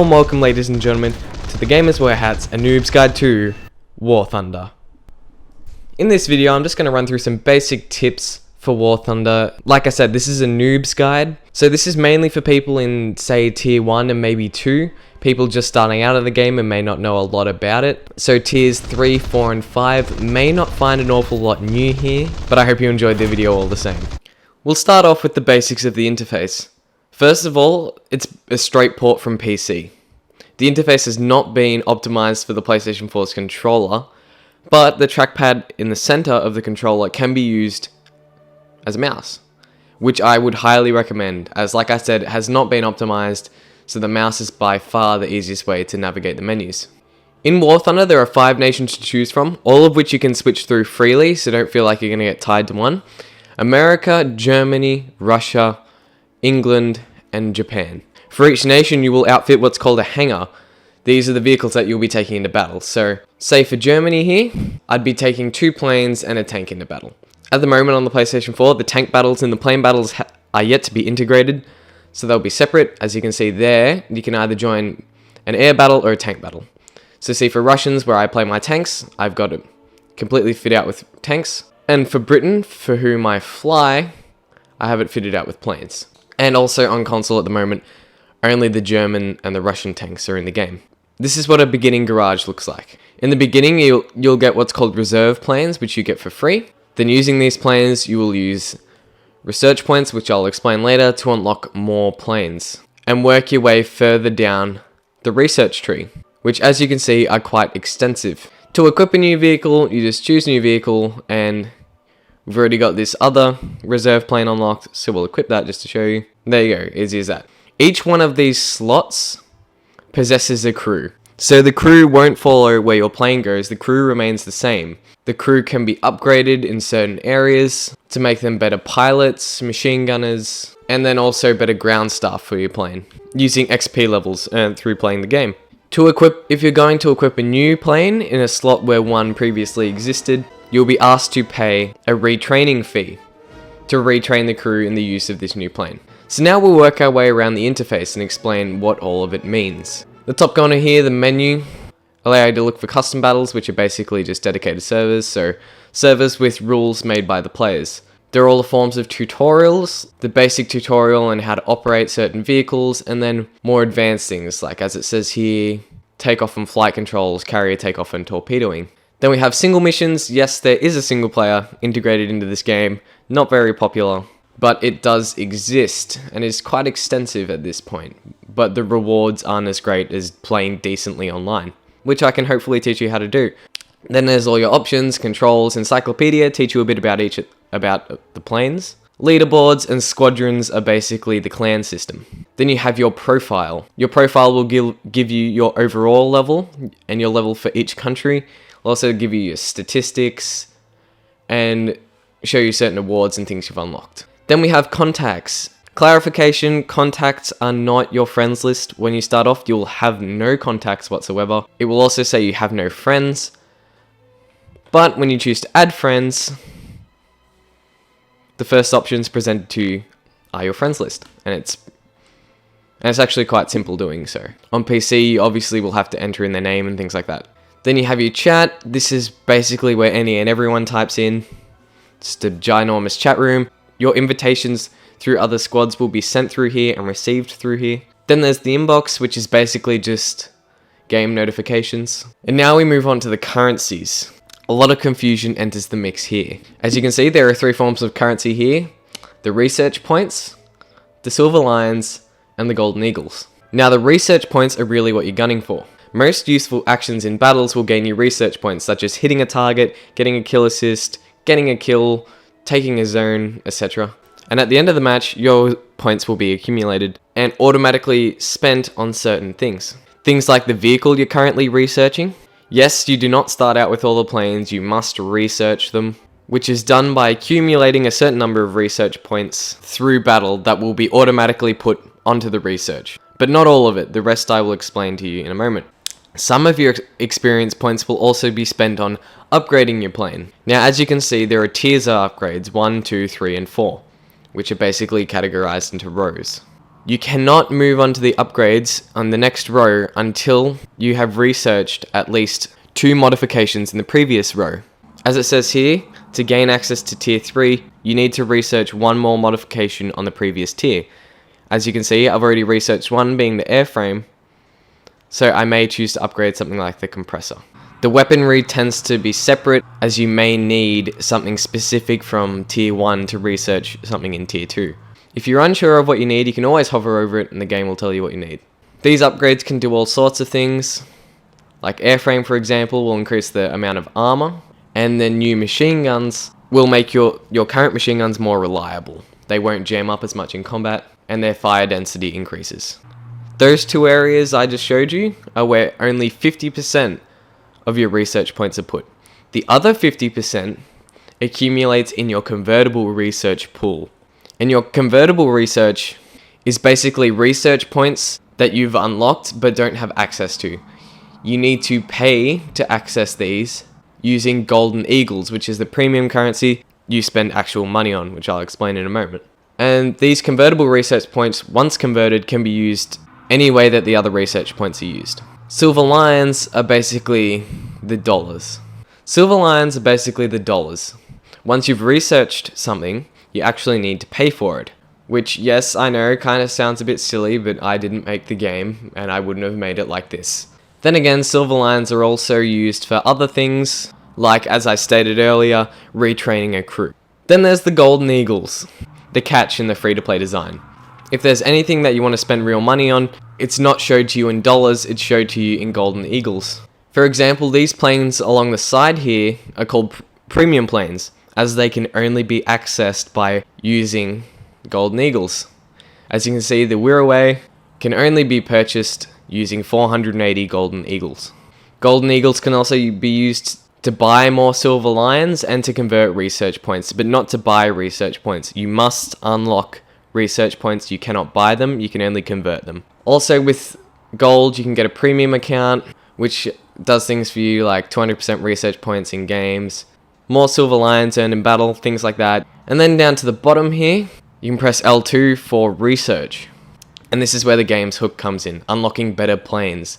Hello and welcome, ladies and gentlemen, to the Gamers Wear Hats, a Noob's Guide to War Thunder. In this video, I'm just going to run through some basic tips for War Thunder. Like I said, this is a Noob's Guide, so this is mainly for people in, say, Tier 1 and maybe 2, people just starting out of the game and may not know a lot about it. So Tiers 3, 4, and 5 may not find an awful lot new here, but I hope you enjoyed the video all the same. We'll start off with the basics of the interface. First of all, it's a straight port from PC. The interface has not been optimized for the PlayStation 4's controller, but the trackpad in the center of the controller can be used as a mouse, which I would highly recommend, as like I said, it has not been optimized, so the mouse is by far the easiest way to navigate the menus. In War Thunder, there are 5 nations to choose from, all of which you can switch through freely, so don't feel like you're going to get tied to one. America, Germany, Russia, England, and Japan. For each nation, you will outfit what's called a hangar. These are the vehicles that you'll be taking into battle. So, say for Germany here, I'd be taking 2 planes and a tank into battle. At the moment on the PlayStation 4, the tank battles and the plane battles are yet to be integrated, so they'll be separate. As you can see there, you can either join an air battle or a tank battle. So see, for Russians, where I play my tanks, I've got it completely fit out with tanks. And for Britain, for whom I fly, I have it fitted out with planes. And also on console at the moment, only the German and the Russian tanks are in the game. This is what a beginning garage looks like. In the beginning, you'll get what's called reserve planes, which you get for free. Then using these planes, you will use research points, which I'll explain later, to unlock more planes. And work your way further down the research tree, which as you can see are quite extensive. To equip a new vehicle, you just choose new vehicle, and we've already got this other reserve plane unlocked, so we'll equip that just to show you. There you go, easy as that. Each one of these slots possesses a crew. So the crew won't follow where your plane goes, the crew remains the same. The crew can be upgraded in certain areas to make them better pilots, machine gunners, and then also better ground staff for your plane, using XP levels earned through playing the game. To equip, if you're going to equip a new plane in a slot where one previously existed, you'll be asked to pay a retraining fee to retrain the crew in the use of this new plane. So now we'll work our way around the interface and explain what all of it means. The top corner here, the menu, allow you to look for custom battles, which are basically just dedicated servers, so servers with rules made by the players. There are all the forms of tutorials, the basic tutorial on how to operate certain vehicles, and then more advanced things, like as it says here, takeoff and flight controls, carrier takeoff and torpedoing. Then we have single missions. Yes, there is a single player integrated into this game, not very popular, but it does exist and is quite extensive at this point, but the rewards aren't as great as playing decently online, which I can hopefully teach you how to do. Then there's all your options, controls, encyclopedia, teach you a bit about the planes. Leaderboards and squadrons are basically the clan system. Then you have your profile. Your profile will give you your overall level and your level for each country. It'll also give you your statistics and show you certain awards and things you've unlocked. Then we have contacts. Clarification, contacts are not your friends list. When you start off, you'll have no contacts whatsoever. It will also say you have no friends. But when you choose to add friends, the first options presented to you are your friends list. And it's actually quite simple doing so. On PC, you obviously will have to enter in their name and things like that. Then you have your chat. This is basically where any and everyone types in. Just a ginormous chat room. Your invitations through other squads will be sent through here and received through here. Then there's the inbox, which is basically just game notifications. And now we move on to the currencies. A lot of confusion enters the mix here. As you can see, there are 3 forms of currency here. The research points, the silver lions, and the golden eagles. Now the research points are really what you're gunning for. Most useful actions in battles will gain you research points, such as hitting a target, getting a kill assist, getting a kill, taking a zone, etc. And at the end of the match, your points will be accumulated and automatically spent on certain things. Things like the vehicle you're currently researching. Yes, you do not start out with all the planes, you must research them, which is done by accumulating a certain number of research points through battle that will be automatically put onto the research. But not all of it, the rest I will explain to you in a moment. Some of your experience points will also be spent on upgrading your plane. Now, as you can see, there are tiers of upgrades, 1, 2, 3, and 4, which are basically categorized into rows. You cannot move on to the upgrades on the next row until you have researched at least 2 modifications in the previous row. As it says here, to gain access to tier 3, you need to research 1 more modification on the previous tier. As you can see, I've already researched one, being the airframe, so I may choose to upgrade something like the compressor. The weaponry tends to be separate, as you may need something specific from tier 1 to research something in tier 2. If you're unsure of what you need, you can always hover over it and the game will tell you what you need. These upgrades can do all sorts of things, like airframe for example will increase the amount of armor, and then new machine guns will make your current machine guns more reliable. They won't jam up as much in combat, and their fire density increases. Those 2 areas I just showed you are where only 50% of your research points are put. The other 50% accumulates in your convertible research pool. And your convertible research is basically research points that you've unlocked but don't have access to. You need to pay to access these using golden eagles, which is the premium currency you spend actual money on, which I'll explain in a moment. And these convertible research points, once converted, can be used any way that the other research points are used. Silver lions are basically the dollars. Silver lions are basically the dollars. Once you've researched something, you actually need to pay for it. Which, yes, I know, kind of sounds a bit silly, but I didn't make the game, and I wouldn't have made it like this. Then again, silver lions are also used for other things, like, as I stated earlier, retraining a crew. Then there's the golden eagles, the catch in the free-to-play design. If there's anything that you want to spend real money on, it's not showed to you in dollars, it's showed to you in golden eagles. For example, these planes along the side here are called premium planes, as they can only be accessed by using golden eagles. As you can see, the Wirraway can only be purchased using 480 golden eagles. Golden eagles can also be used to buy more silver lions and to convert research points, but not to buy research points. You must unlock research points. You cannot buy them, you can only convert them. Also with gold, you can get a premium account, which does things for you like 200% research points in games, more silver lions earned in battle, things like that. And then down to the bottom here, you can press L2 for research. And this is where the game's hook comes in, unlocking better planes.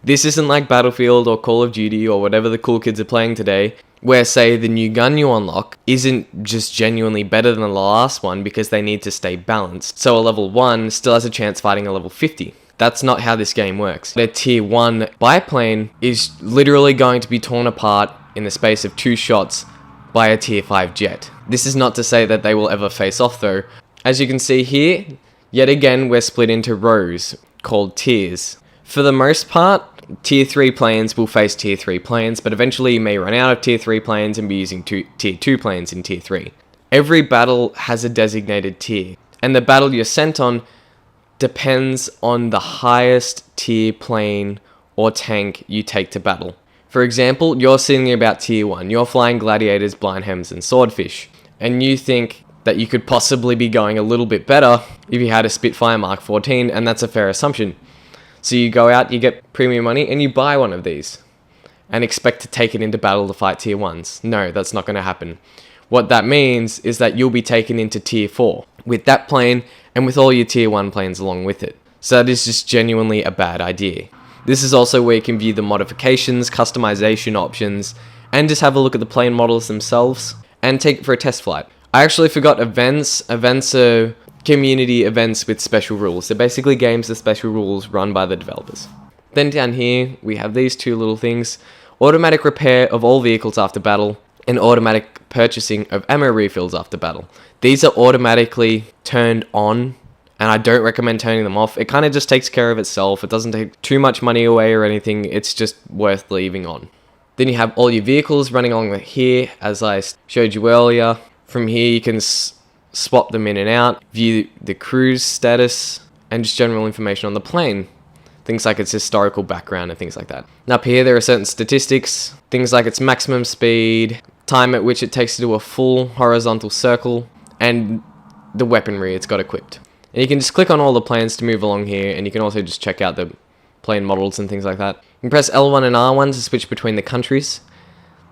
This isn't like Battlefield or Call of Duty or whatever the cool kids are playing today, where say the new gun you unlock isn't just genuinely better than the last one because they need to stay balanced. So a level 1 still has a chance fighting a level 50. That's not how this game works. A tier 1 biplane is literally going to be torn apart in the space of 2 shots by a tier 5 jet. This is not to say that they will ever face off though. As you can see here, yet again we're split into rows called tiers. For the most part, tier 3 planes will face tier 3 planes, but eventually you may run out of tier 3 planes and be using tier 2 planes in tier 3. Every battle has a designated tier, and the battle you're sent on depends on the highest tier plane or tank you take to battle. For example, you're sitting about tier 1, you're flying gladiators, blindhems and swordfish, and you think that you could possibly be going a little bit better if you had a Spitfire Mark 14, and that's a fair assumption. So you go out, you get premium money, and you buy one of these, and expect to take it into battle to fight tier 1s. No, that's not going to happen. What that means is that you'll be taken into tier 4 with that plane and with all your tier 1 planes along with it. So that is just genuinely a bad idea. This is also where you can view the modifications, customization options, and just have a look at the plane models themselves, and take it for a test flight. I actually forgot events. Events are community events with special rules. They're basically games with special rules run by the developers. Then down here, we have these 2 little things. Automatic repair of all vehicles after battle, and automatic purchasing of ammo refills after battle. These are automatically turned on, and I don't recommend turning them off. It kind of just takes care of itself. It doesn't take too much money away or anything. It's just worth leaving on. Then you have all your vehicles running along here, as I showed you earlier. From here you can swap them in and out, view the cruise status, and just general information on the plane. Things like its historical background and things like that. And up here there are certain statistics, things like its maximum speed, time at which it takes to do a full horizontal circle, and the weaponry it's got equipped. And you can just click on all the planes to move along here, and you can also just check out the plane models and things like that. You can press L1 and R1 to switch between the countries.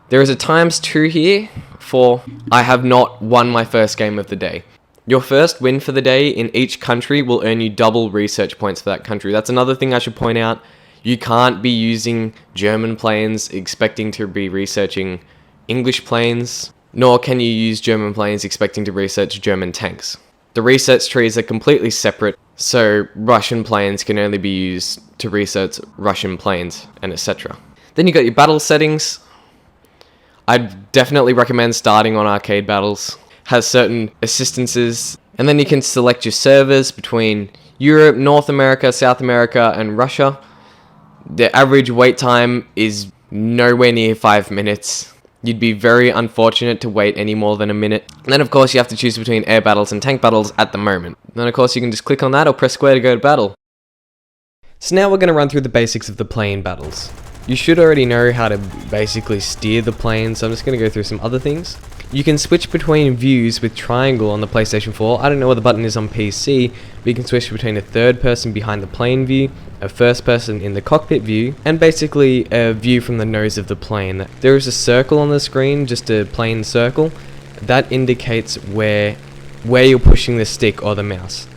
There is a ×2 here for I have not won my first game of the day. Your first win for the day in each country will earn you double research points for that country. That's another thing I should point out. You can't be using German planes expecting to be researching English planes, nor can you use German planes expecting to research German tanks. The research trees are completely separate, so Russian planes can only be used to research Russian planes, and etc. Then you got your battle settings. I'd definitely recommend starting on arcade battles. Has certain assistances, and then you can select your servers between Europe, North America, South America, and Russia. The average wait time is nowhere near 5 minutes. You'd be very unfortunate to wait any more than a minute. And then of course you have to choose between air battles and tank battles at the moment. Then of course you can just click on that or press square to go to battle. So now we're going to run through the basics of the plane battles. You should already know how to basically steer the plane, so I'm just going to go through some other things. You can switch between views with triangle on the PlayStation 4. I don't know what the button is on PC, but you can switch between a third person behind the plane view, a first person in the cockpit view, and basically a view from the nose of the plane. There is a circle on the screen, just a plain circle. That indicates where you're pushing the stick or the mouse.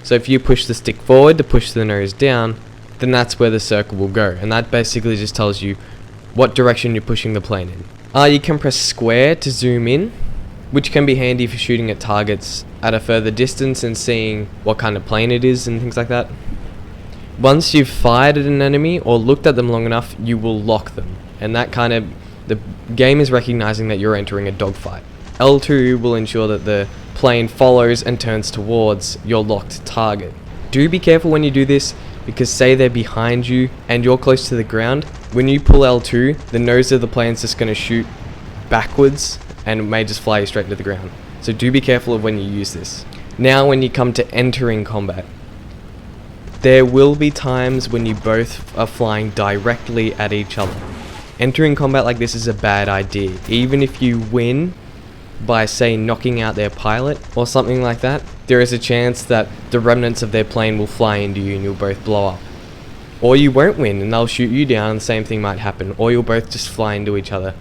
So if you push the stick forward to push the nose down, then that's where the circle will go, and that basically just tells you what direction you're pushing the plane in. You can press square to zoom in, which can be handy for shooting at targets at a further distance and seeing what kind of plane it is and things like that. Once you've fired at an enemy or looked at them long enough, you will lock them, and the game is recognizing that you're entering a dogfight. L2 will ensure that the plane follows and turns towards your locked target. Do be careful when you do this, because say they're behind you and you're close to the ground, when you pull L2, the nose of the plane's just going to shoot backwards and may just fly you straight to the ground. So do be careful of when you use this. Now when you come to entering combat, there will be times when you both are flying directly at each other. Entering combat like this is a bad idea. Even if you win by, say, knocking out their pilot or something like that, there is a chance that the remnants of their plane will fly into you and you'll both blow up. Or you won't win and they'll shoot you down and the same thing might happen. Or you'll both just fly into each other.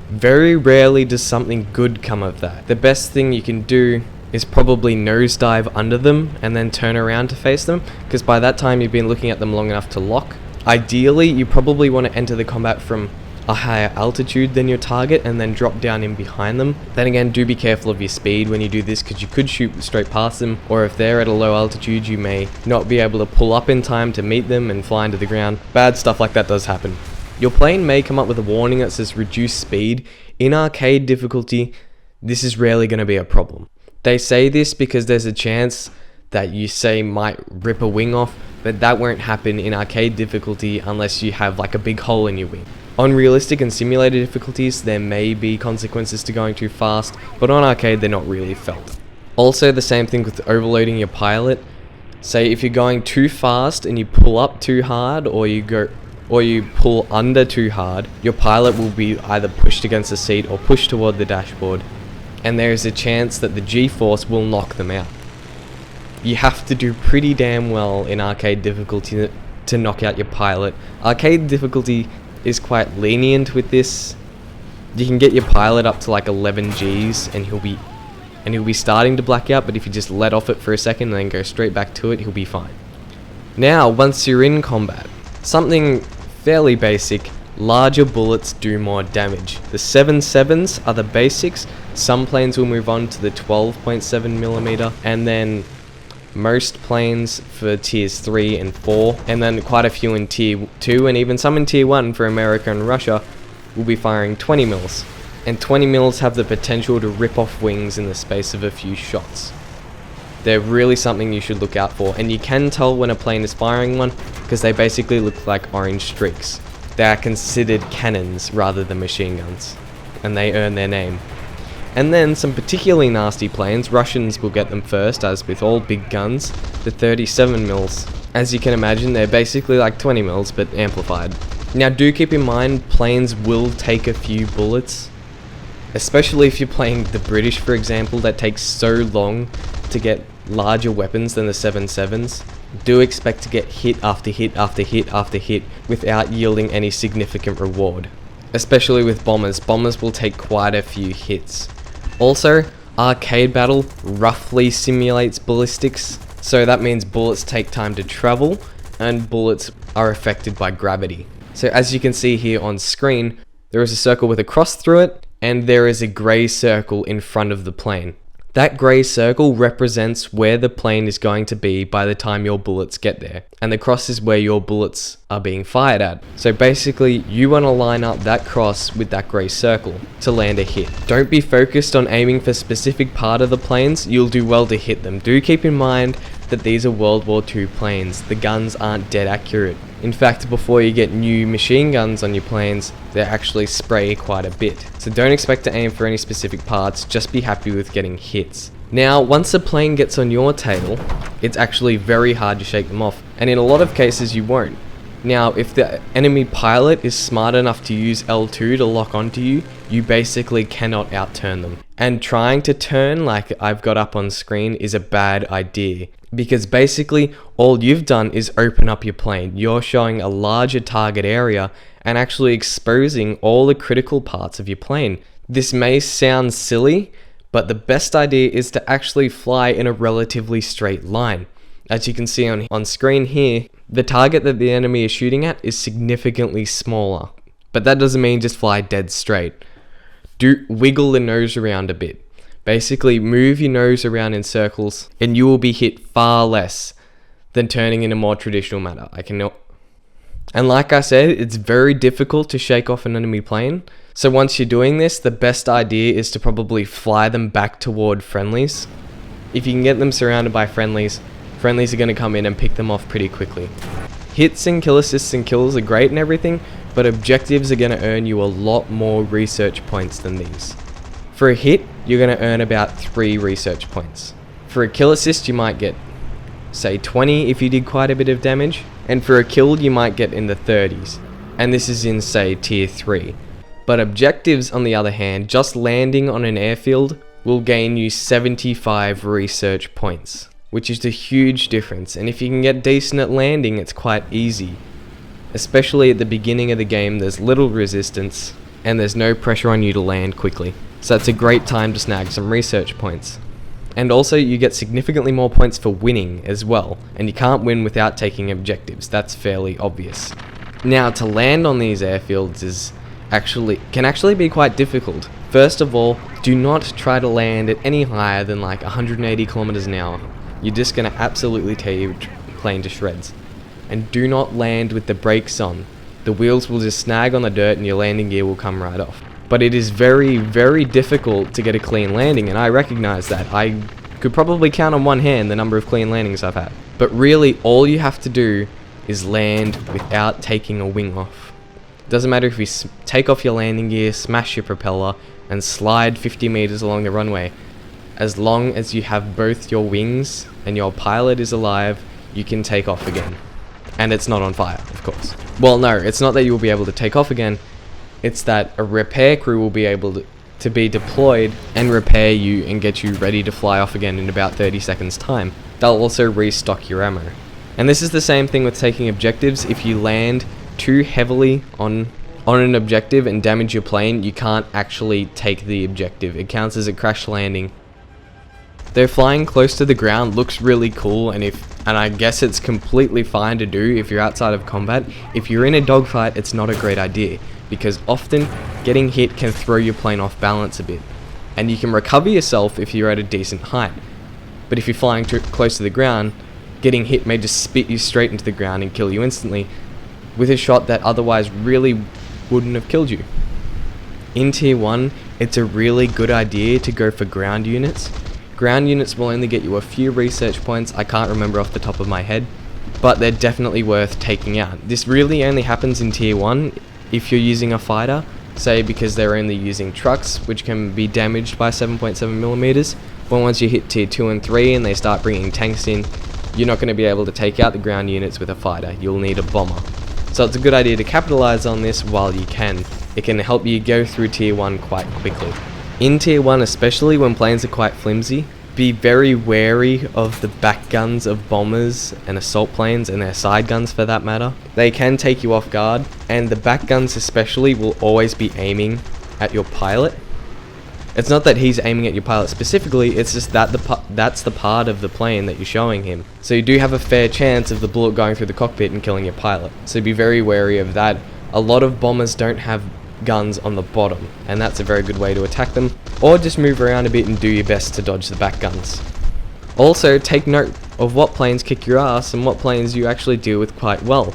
Very rarely does something good come of that. The best thing you can do is probably nosedive under them and then turn around to face them, because by that time you've been looking at them long enough to lock. Ideally, you probably want to enter the combat from a higher altitude than your target and then drop down in behind them. Then again, do be careful of your speed when you do this, because you could shoot straight past them, or if they're at a low altitude you may not be able to pull up in time to meet them and fly into the ground. Bad stuff like that does happen. Your plane may come up with a warning that says reduce speed. In arcade difficulty, this is rarely going to be a problem. They say this because there's a chance that you say might rip a wing off, but that won't happen in arcade difficulty unless you have like a big hole in your wing. On realistic and simulated difficulties, there may be consequences to going too fast, but on arcade they're not really felt. Also, the same thing with overloading your pilot. Say if you're going too fast and you pull up too hard, or you pull under too hard, your pilot will be either pushed against the seat or pushed toward the dashboard, and there is a chance that the G-force will knock them out. You have to do pretty damn well in arcade difficulty to knock out your pilot. Arcade difficulty is quite lenient with this. You can get your pilot up to like 11 Gs and he'll be starting to black out, but if you just let off it for a second and then go straight back to it, he'll be fine. Now, once you're in combat, something fairly basic, larger bullets do more damage. The 7.7s are the basics. Some planes will move on to the 12.7mm, and then most planes for tiers 3 and 4, and then quite a few in tier 2 and even some in tier 1 for America and Russia will be firing 20 mils. And 20 mils have the potential to rip off wings in the space of a few shots. They're really something you should look out for, and you can tell when a plane is firing one because they basically look like orange streaks. They are considered cannons rather than machine guns, and they earn their name. And then some particularly nasty planes, Russians will get them first, as with all big guns, the 37 mils. As you can imagine, they're basically like 20 mils but amplified. Now do keep in mind, planes will take a few bullets, especially if you're playing the British, for example, that takes so long to get larger weapons than the 7.7s. Do expect to get hit after hit after hit after hit without yielding any significant reward. Especially with bombers. Bombers will take quite a few hits. Also, Arcade battle roughly simulates ballistics, so that means bullets take time to travel and bullets are affected by gravity. So as you can see here on screen, there is a circle with a cross through it and there is a grey circle in front of the plane. That grey circle represents where the plane is going to be by the time your bullets get there, and the cross is where your bullets are being fired at. So basically, you want to line up that cross with that grey circle to land a hit. Don't be focused on aiming for a specific part of the planes, you'll do well to hit them. Do keep in mind that these are World War II planes, the guns aren't dead accurate. In fact, before you get new machine guns on your planes, they actually spray quite a bit. So don't expect to aim for any specific parts, just be happy with getting hits. Now, once a plane gets on your tail, it's actually very hard to shake them off, and in a lot of cases you won't. Now, if the enemy pilot is smart enough to use L2 to lock onto you, you basically cannot outturn them. And trying to turn, like I've got up on screen, is a bad idea. Because basically, all you've done is open up your plane. You're showing a larger target area and actually exposing all the critical parts of your plane. This may sound silly, but the best idea is to actually fly in a relatively straight line. As you can see on screen here, the target that the enemy is shooting at is significantly smaller. But that doesn't mean just fly dead straight. Do wiggle the nose around a bit. Basically, move your nose around in circles and you will be hit far less than turning in a more traditional manner. And like I said, it's very difficult to shake off an enemy plane. So once you're doing this, the best idea is to probably fly them back toward friendlies. If you can get them surrounded by friendlies, friendlies are going to come in and pick them off pretty quickly. Hits and kill assists and kills are great and everything, but objectives are going to earn you a lot more research points than these. For a hit, you're going to earn about 3 research points. For a kill assist, you might get, say, 20 if you did quite a bit of damage, and for a kill, you might get in the 30s. And this is in, say, tier 3. But objectives, on the other hand, just landing on an airfield will gain you 75 research points, which is a huge difference. And if you can get decent at landing, it's quite easy. Especially at the beginning of the game, there's little resistance, and there's no pressure on you to land quickly. So that's a great time to snag some research points. And also you get significantly more points for winning as well, and you can't win without taking objectives, that's fairly obvious. Now, to land on these airfields can actually be quite difficult. First of all, do not try to land at any higher than like 180 kilometers an hour. You're just going to absolutely tear your plane to shreds. And do not land with the brakes on. The wheels will just snag on the dirt and your landing gear will come right off. But it is very, very difficult to get a clean landing, and I recognize that. I could probably count on one hand the number of clean landings I've had. But really, all you have to do is land without taking a wing off. It doesn't matter if you take off your landing gear, smash your propeller, and slide 50 meters along the runway. As long as you have both your wings and your pilot is alive, you can take off again. And it's not on fire, of course. Well, no, it's not that you will be able to take off again. It's that a repair crew will be able to be deployed and repair you and get you ready to fly off again in about 30 seconds time. They'll also restock your ammo. And this is the same thing with taking objectives. If you land too heavily on an objective and damage your plane, you can't actually take the objective. It counts as a crash landing. Though flying close to the ground looks really cool, and I guess it's completely fine to do if you're outside of combat, if you're in a dogfight, it's not a great idea, because often getting hit can throw your plane off balance a bit, and you can recover yourself if you're at a decent height. But if you're flying too close to the ground, getting hit may just spit you straight into the ground and kill you instantly, with a shot that otherwise really wouldn't have killed you. In Tier 1, it's a really good idea to go for ground units. Ground units will only get you a few research points, I can't remember off the top of my head, but they're definitely worth taking out. This really only happens in Tier 1 if you're using a fighter, say because they're only using trucks, which can be damaged by 7.7mm, but once you hit Tier 2 and 3 and they start bringing tanks in, you're not going to be able to take out the ground units with a fighter, you'll need a bomber. So it's a good idea to capitalize on this while you can. It can help you go through Tier 1 quite quickly. In Tier 1, especially when planes are quite flimsy, be very wary of the back guns of bombers and assault planes, and their side guns for that matter. They can take you off guard, and the back guns especially will always be aiming at your pilot. It's not that he's aiming at your pilot specifically, it's just that that's the part of the plane that you're showing him. So you do have a fair chance of the bullet going through the cockpit and killing your pilot. So be very wary of that. A lot of bombers don't have guns on the bottom, and that's a very good way to attack them. Or just move around a bit and do your best to dodge the back guns. Also, take note of what planes kick your ass and what planes you actually deal with quite well.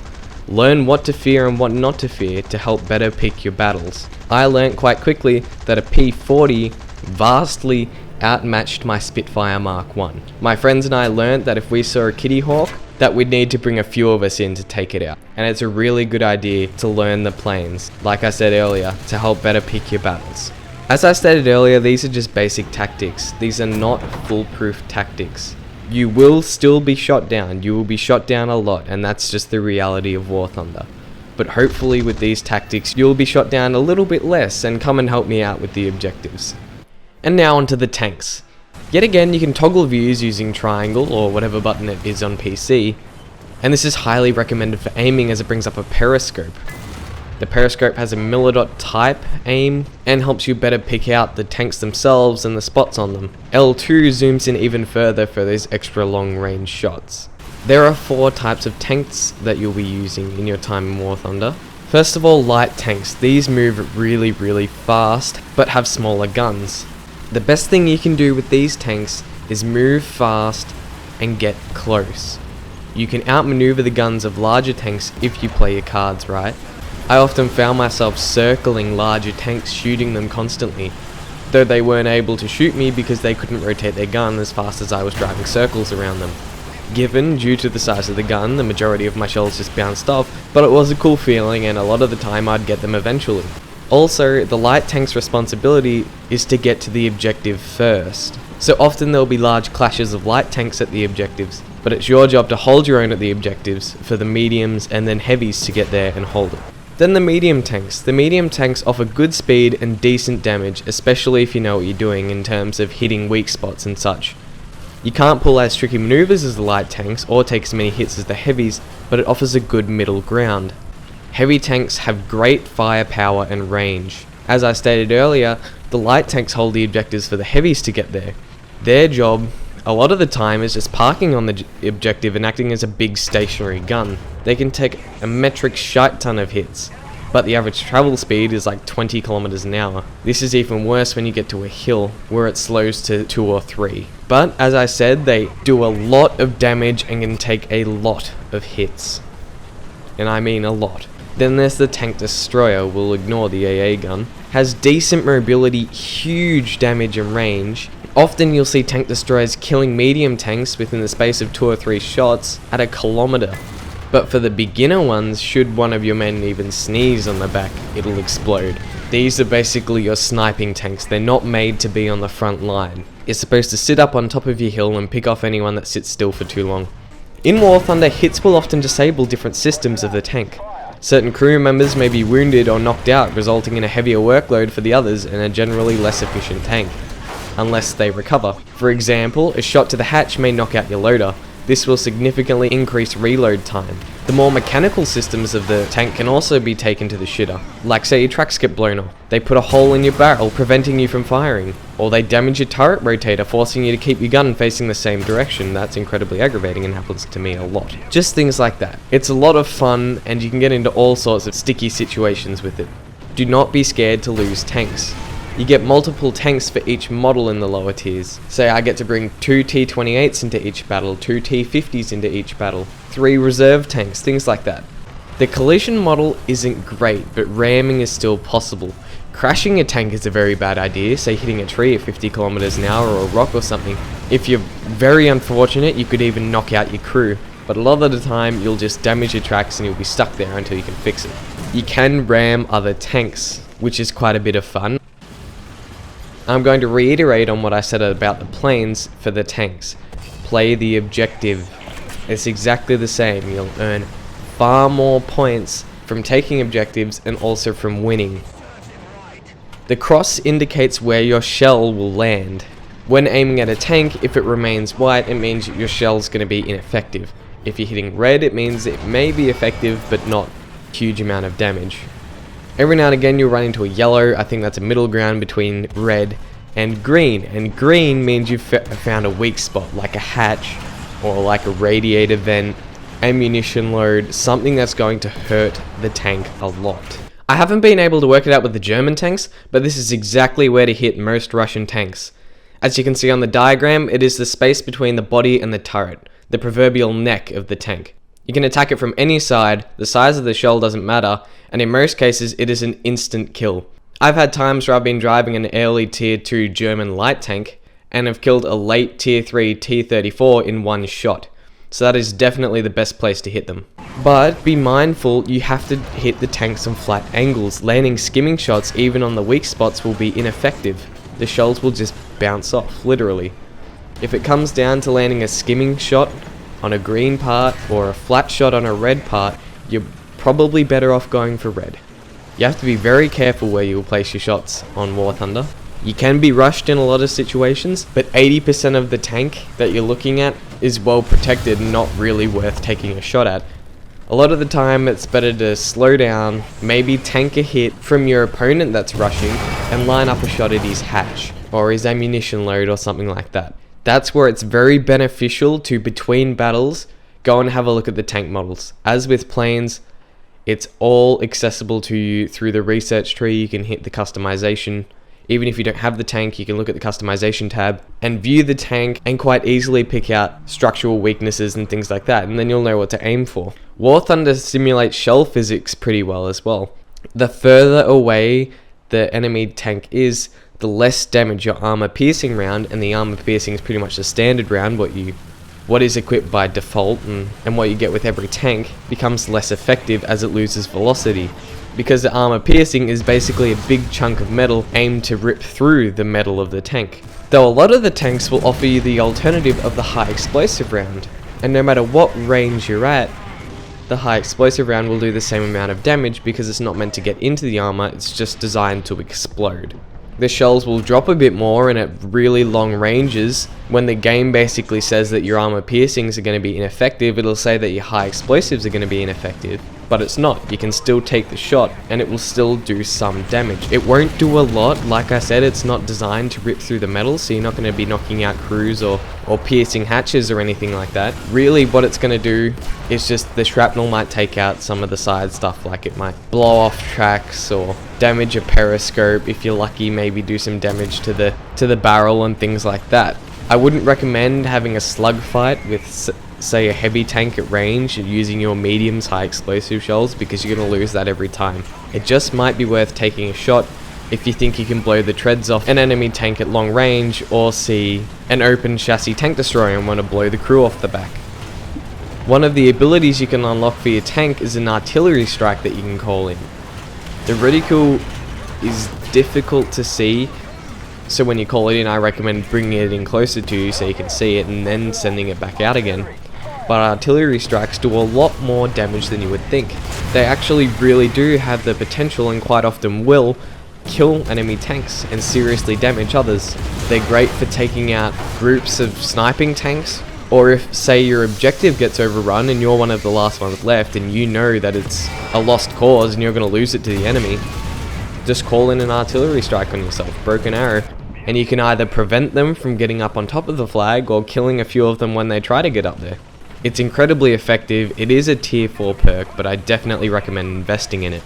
Learn what to fear and what not to fear to help better pick your battles. I learnt quite quickly that a P-40 vastly outmatched my Spitfire Mark 1. My friends and I learnt that if we saw a Kitty Hawk, that we'd need to bring a few of us in to take it out. And it's a really good idea to learn the planes, like I said earlier, to help better pick your battles. As I stated earlier, these are just basic tactics. These are not foolproof tactics. You will still be shot down. You will be shot down a lot, and that's just the reality of War Thunder. But hopefully with these tactics, you'll be shot down a little bit less and come and help me out with the objectives. And now onto the tanks. Yet again, you can toggle views using triangle or whatever button it is on PC, and this is highly recommended for aiming as it brings up a periscope. The periscope has a millidot type aim and helps you better pick out the tanks themselves and the spots on them. L2 zooms in even further for those extra long range shots. There are 4 types of tanks that you'll be using in your time in War Thunder. First of all, light tanks. These move really fast but have smaller guns. The best thing you can do with these tanks is move fast and get close. You can outmaneuver the guns of larger tanks if you play your cards right. I often found myself circling larger tanks, shooting them constantly, though they weren't able to shoot me because they couldn't rotate their gun as fast as I was driving circles around them. Given, due to the size of the gun, the majority of my shells just bounced off, but it was a cool feeling and a lot of the time I'd get them eventually. Also, the light tank's responsibility is to get to the objective first. So often there'll be large clashes of light tanks at the objectives, but it's your job to hold your own at the objectives for the mediums and then heavies to get there and hold it. Then the medium tanks. The medium tanks offer good speed and decent damage, especially if you know what you're doing in terms of hitting weak spots and such. You can't pull as tricky maneuvers as the light tanks or take as many hits as the heavies, but it offers a good middle ground. Heavy tanks have great firepower and range. As I stated earlier, the light tanks hold the objectives for the heavies to get there. Their job, a lot of the time, is just parking on the objective and acting as a big stationary gun. They can take a metric shite ton of hits, but the average travel speed is like 20 kilometers an hour. This is even worse when you get to a hill, where it slows to 2 or 3. But as I said, they do a lot of damage and can take a lot of hits. And I mean a lot. Then there's the tank destroyer, we'll ignore the AA gun. Has decent mobility, huge damage and range. Often you'll see tank destroyers killing medium tanks within the space of 2 or 3 shots at a kilometer. But for the beginner ones, should one of your men even sneeze on the back, it'll explode. These are basically your sniping tanks. They're not made to be on the front line. You're supposed to sit up on top of your hill and pick off anyone that sits still for too long. In War Thunder, hits will often disable different systems of the tank. Certain crew members may be wounded or knocked out, resulting in a heavier workload for the others and a generally less efficient tank, unless they recover. For example, a shot to the hatch may knock out your loader. This will significantly increase reload time. The more mechanical systems of the tank can also be taken to the shitter, like say your tracks get blown off. They put a hole in your barrel, preventing you from firing, or they damage your turret rotator, forcing you to keep your gun facing the same direction. That's incredibly aggravating and happens to me a lot. Just things like that. It's a lot of fun and you can get into all sorts of sticky situations with it. Do not be scared to lose tanks. You get multiple tanks for each model in the lower tiers. Say I get to bring 2 T-28s into each battle, 2 T-50s into each battle, 3 reserve tanks, things like that. The collision model isn't great, but ramming is still possible. Crashing a tank is a very bad idea, say hitting a tree at 50 kilometers an hour or a rock or something. If you're very unfortunate, you could even knock out your crew, but a lot of the time you'll just damage your tracks and you'll be stuck there until you can fix it. You can ram other tanks, which is quite a bit of fun. I'm going to reiterate on what I said about the planes for the tanks. Play the objective. It's exactly the same. You'll earn far more points from taking objectives and also from winning. The cross indicates where your shell will land. When aiming at a tank, if it remains white, it means your shell's going to be ineffective. If you're hitting red, it means it may be effective but not a huge amount of damage. Every now and again you'll run into a yellow. I think that's a middle ground between red and green. And green means you've found a weak spot, like a hatch or like a radiator vent, ammunition load, something that's going to hurt the tank a lot. I haven't been able to work it out with the German tanks, but this is exactly where to hit most Russian tanks. As you can see on the diagram, it is the space between the body and the turret, the proverbial neck of the tank. You can attack it from any side, the size of the shell doesn't matter, and in most cases it is an instant kill. I've had times where I've been driving an early tier 2 German light tank and have killed a late tier 3 T-34 in one shot. So that is definitely the best place to hit them. But be mindful, you have to hit the tanks on flat angles. Landing skimming shots even on the weak spots will be ineffective. The shells will just bounce off, literally. If it comes down to landing a skimming shot on a green part or a flat shot on a red part, you're probably better off going for red. You have to be very careful where you will place your shots on War Thunder. You can be rushed in a lot of situations, but 80% of the tank that you're looking at is well protected and not really worth taking a shot at. A lot of the time it's better to slow down, maybe tank a hit from your opponent that's rushing and line up a shot at his hatch or his ammunition load or something like that. That's where it's very beneficial to, between battles, go and have a look at the tank models. As with planes, it's all accessible to you through the research tree. You can hit the customization. Even if you don't have the tank, you can look at the customization tab and view the tank and quite easily pick out structural weaknesses and things like that, and then you'll know what to aim for. War Thunder simulates shell physics pretty well as well. The further away the enemy tank is, the less damage your armor piercing round, and the armor piercing is pretty much the standard round, what is equipped by default and what you get with every tank, becomes less effective as it loses velocity. Because the armor piercing is basically a big chunk of metal aimed to rip through the metal of the tank. Though a lot of the tanks will offer you the alternative of the high explosive round, and no matter what range you're at, the high explosive round will do the same amount of damage because it's not meant to get into the armor, it's just designed to explode. The shells will drop a bit more and at really long ranges. When the game basically says that your armor piercings are going to be ineffective, it'll say that your high explosives are going to be ineffective. But it's not. You can still take the shot and it will still do some damage. It won't do a lot. Like I said, it's not designed to rip through the metal, so you're not going to be knocking out crews or piercing hatches or anything like that. Really what it's going to do is just the shrapnel might take out some of the side stuff, like it might blow off tracks or damage a periscope. If you're lucky, maybe do some damage to the barrel and things like that. I wouldn't recommend having a slugfight with say a heavy tank at range and using your mediums high explosive shells, because you're going to lose that every time. It just might be worth taking a shot if you think you can blow the treads off an enemy tank at long range, or see an open chassis tank destroyer and want to blow the crew off the back. One of the abilities you can unlock for your tank is an artillery strike that you can call in. The reticle is difficult to see, so when you call it in, I recommend bringing it in closer to you so you can see it and then sending it back out again. But artillery strikes do a lot more damage than you would think. They actually really do have the potential, and quite often will, kill enemy tanks and seriously damage others. They're great for taking out groups of sniping tanks, or if, say, your objective gets overrun and you're one of the last ones left and you know that it's a lost cause and you're going to lose it to the enemy, just call in an artillery strike on yourself, broken arrow, and you can either prevent them from getting up on top of the flag or killing a few of them when they try to get up there. It's incredibly effective. It is a tier 4 perk, but I definitely recommend investing in it.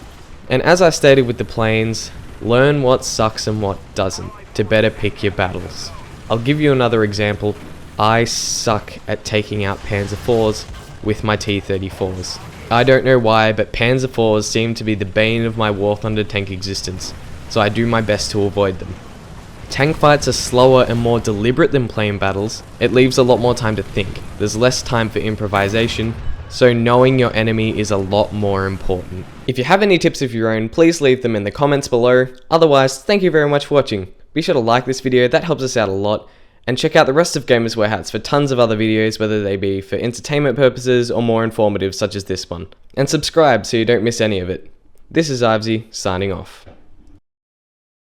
And as I stated with the planes, learn what sucks and what doesn't to better pick your battles. I'll give you another example. I suck at taking out Panzer IVs with my T-34s. I don't know why, but Panzer IVs seem to be the bane of my War Thunder tank existence, so I do my best to avoid them. Tank fights are slower and more deliberate than plane battles. It leaves a lot more time to think. There's less time for improvisation, so knowing your enemy is a lot more important. If you have any tips of your own, please leave them in the comments below. Otherwise, thank you very much for watching. Be sure to like this video, that helps us out a lot. And check out the rest of Gamers Wear Hats for tons of other videos, whether they be for entertainment purposes or more informative such as this one. And subscribe so you don't miss any of it. This is Ivesy, signing off.